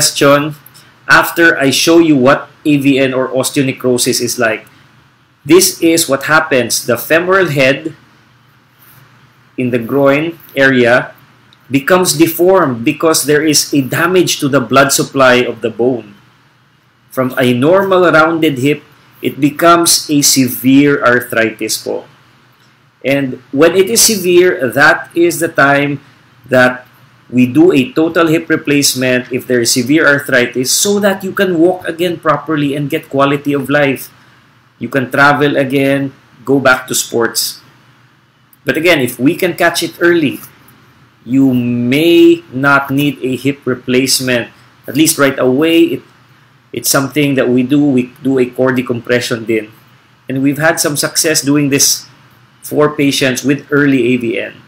question after I show you what AVN or osteonecrosis is like. This is what happens. The femoral head in the groin area becomes deformed because there is a damage to the blood supply of the bone. From a normal rounded hip, it becomes a severe arthritis po. And when it is severe, that is the time that we do a total hip replacement if there is severe arthritis so that you can walk again properly and get quality of life. You can travel again, go back to sports. But again, if we can catch it early, you may not need a hip replacement. At least right away, it's something that we do. We do a core decompression din. And we've had some success doing this for patients with early AVN.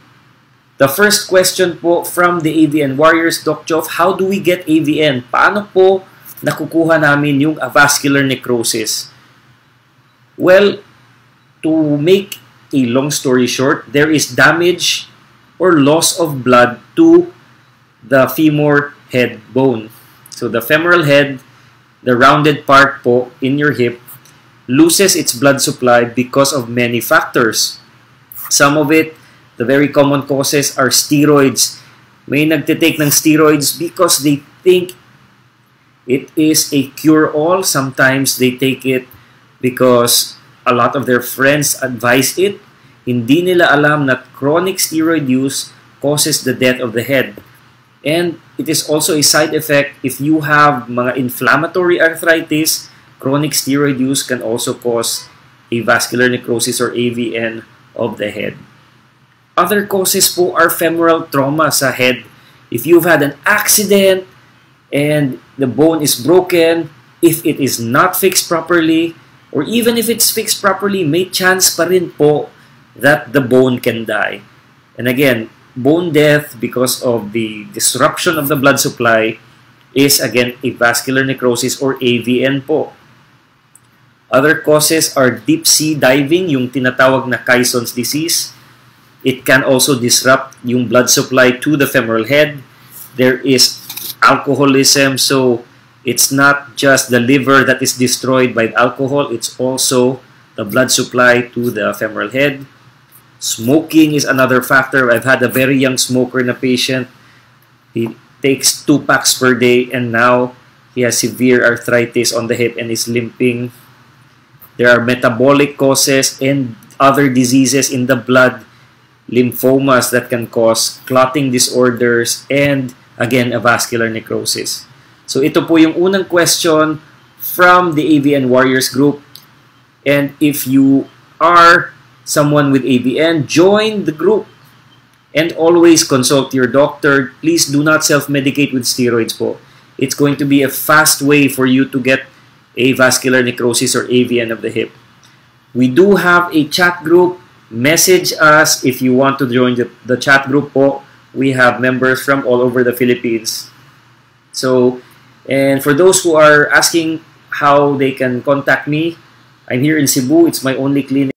The first question po from the AVN Warriors, Doc Joff, how do we get AVN? Paano po nakukuha namin yung avascular necrosis? Well, to make a long story short, there is damage or loss of blood to the femur head bone. So the femoral head, the rounded part po in your hip, loses its blood supply because of many factors. Some of it, the very common causes are steroids. May nagtitake ng steroids because they think it is a cure-all. Sometimes they take it because a lot of their friends advise it. Hindi nila alam that chronic steroid use causes the death of the head. And it is also a side effect if you have mga inflammatory arthritis. Chronic steroid use can also cause a vascular necrosis or AVN of the head. Other causes po are femoral trauma sa head. If you've had an accident and the bone is broken, if it is not fixed properly, or even if it's fixed properly, may chance pa rin po that the bone can die. And again, bone death because of the disruption of the blood supply is again a vascular necrosis or AVN po. Other causes are deep sea diving, yung tinatawag na Caisson's disease. It can also disrupt yung blood supply to the femoral head. There is alcoholism, so it's not just the liver that is destroyed by alcohol, it's also the blood supply to the femoral head. Smoking is another factor. I've had a very young smoker na patient. He takes 2 packs per day and now he has severe arthritis on the hip and is limping. There are metabolic causes and other diseases in the blood, lymphomas that can cause clotting disorders and again a vascular necrosis. So ito po yung unang question from the AVN Warriors group. And if you are someone with AVN, join the group and always consult your doctor. Please do not self-medicate with steroids po. It's going to be a fast way for you to get a vascular necrosis or AVN of the hip. We do have a chat group. Message us if you want to join the chat group po. We have members from all over the Philippines. So, and for those who are asking how they can contact me, I'm here in Cebu. It's my only clinic.